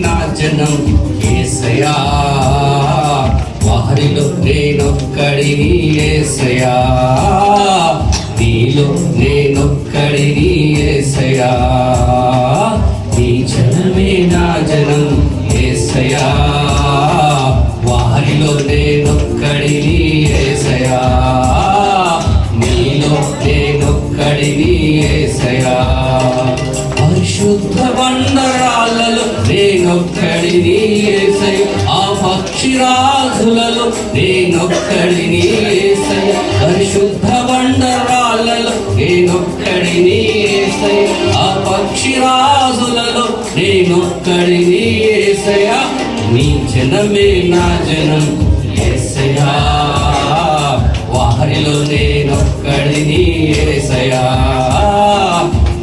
నా జనం యేసయ్యా, వారిలో నేనొక్కడిని యేసయ్యా, నీలో నేనొక్కడిని యేసయ్యా, నీ జనమే నా జనం యేసయ్యా, వారిలో నేనొక్కడిని యేసయ్యా, నీలో నేనొక్కడిని యేసయ్యా, పరిశుద్ధ బండరాళ్ళలో నేనొక్కడిని యేసయ్యా, ఆ పక్షిరాజులలో నేనొక్కడిని యేసయ్యా, పరిశుద్ధ బండరాళ్ళలో నేనొక్కడిని యేసయ్యా, ఆ పక్షిరాజులలో నేనొక్కడిని యేసయ్యా, నీ జనమే నా జనం యేసయ్యా, వారిలో నేనొక్కడిని యేసయ్యా,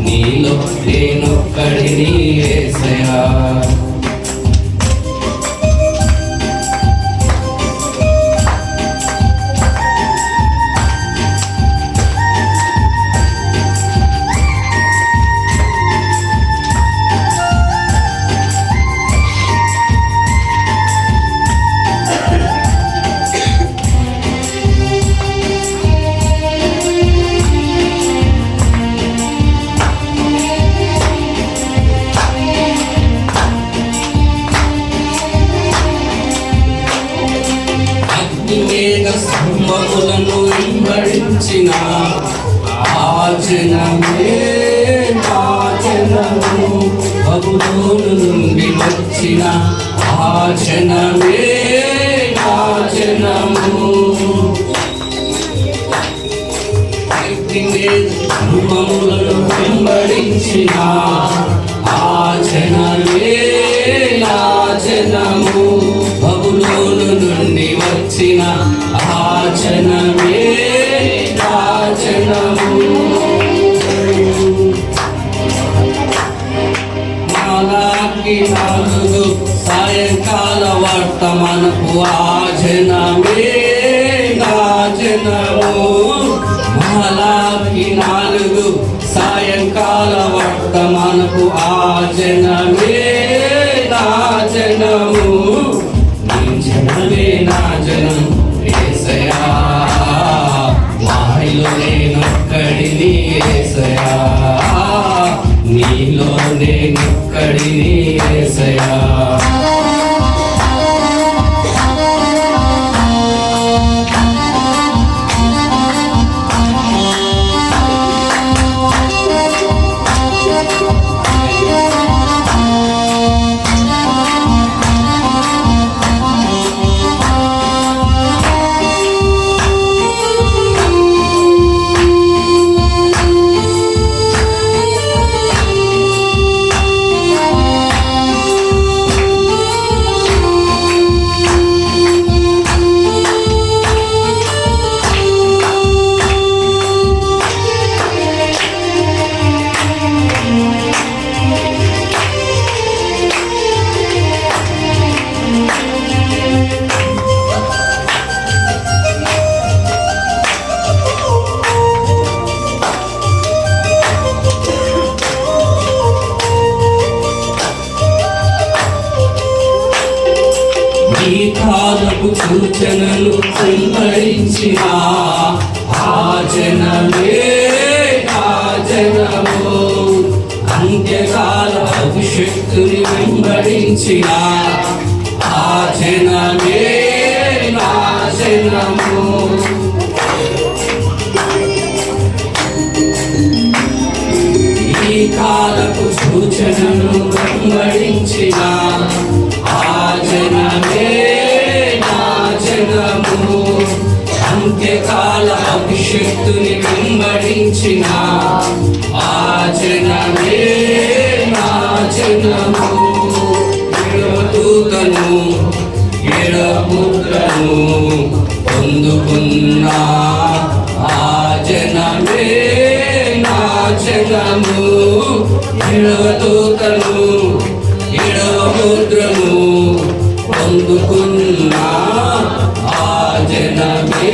నీలో నేనొక్కడిని యేసయ్యా. సింహములను వెంబడించిన ఆ జనమే నా జనము, బబులోను నుండి వచ్చిన ఆ జనమే నా జనము, సింహములను వెంబడించిన ఆ జనమే నా జనము, బబులోను నుండి వచ్చిన ఆ జనమే నా జనము, మలాకి 4 సాయంకాల వర్తమానపు ఆ జనమే నా జనము, మలాకి 4 సాయంకాల వర్తమానపు ఆ జనమే నా జనము, నీ జనమే నా జనం యేసయ్యా, వారిలో నేనొక్కడిని యేసయ్యా, నీలో నేనొక్కడిని యేసయ్యా. కాలపు సూచనలు వెంబడించిన ఆ జనమే ఆ జనము, అంత్యకాల అభిషక్తుని వెంబడించిన ఆ జనమే నా జనము, ఈ కాలపు సూచనలు వెంబడించిన ఆ జనమే నా జనము, అంత్యకాల అభిషక్తుని వెంబడించిన ఆ జనమే నా జనము, దూతను ఎడముద్రను పొందుకున్న ఆ జనమే నా జనము, దూతను ఎడముద్రను పొందుకున్న ఆ జనమే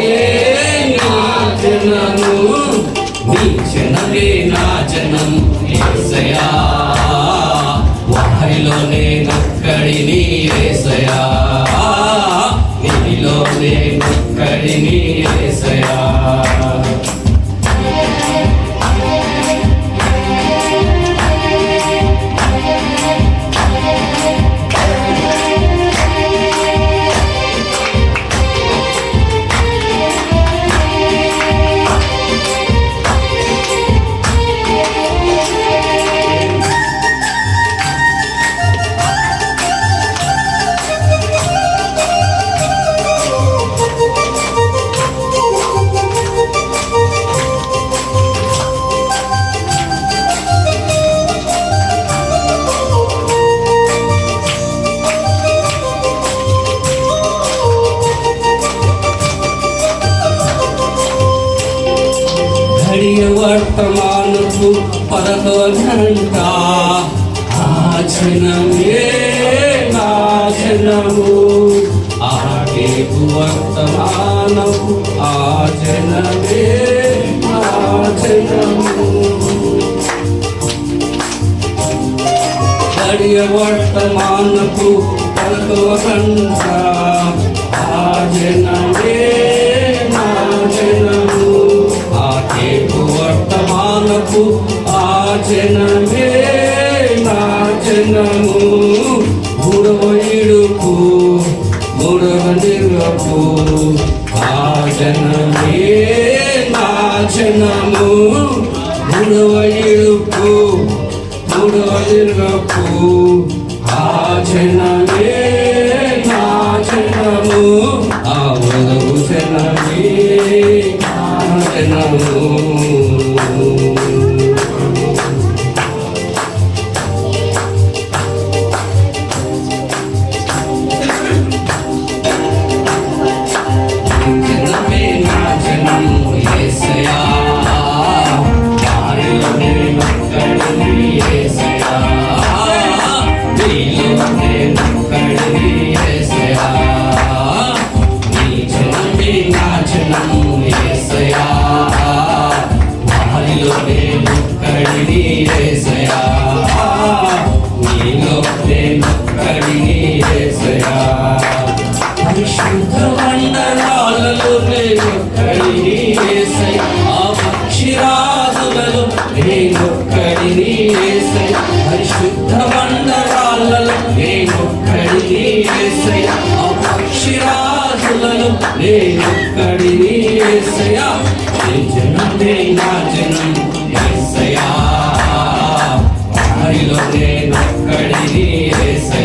నా జనము, నీ జనమే నా జనం యేసయ్యా, వారిలో నేనొక్కడిని ఒక్కడిని యేసయ్యా, నీలో నేనొక్కడిని యేసయ్యా. వర్తమానపు పరతో గంట ఆచనమే నాచనము, ఆటేపు వర్తమానపు ఆచనమే నాచనము. గడియ వర్తమానపు పరతో గంట ఆచనమే నాచనము, వర్తమానపు ఆచనమే నాచనము. మూడవ ఇడుపు మూడవ నిరపు ఆచనమే నాచనము. మూడవ ఇడుపు మూడవ నిరపు ఆచనమే నాచనము. ఆ ఉదవు జనమే నాచనము. పరిశుద్ధ మండలాలలో నేనొక్కడిని యేసయ్యా, పక్షిరాజులలో నేనొక్కడిని యేసయ్యా. పరిశుద్ధ మండలాలలో నేనొక్కడిని యేసయ్యా, పక్షిరాజులలో నేనొక్కడిని యేసయ్యా. నీ జనమే నా జనం యేసయ్యా, వారిలో నేనొక్కడిని యేసయ్యా.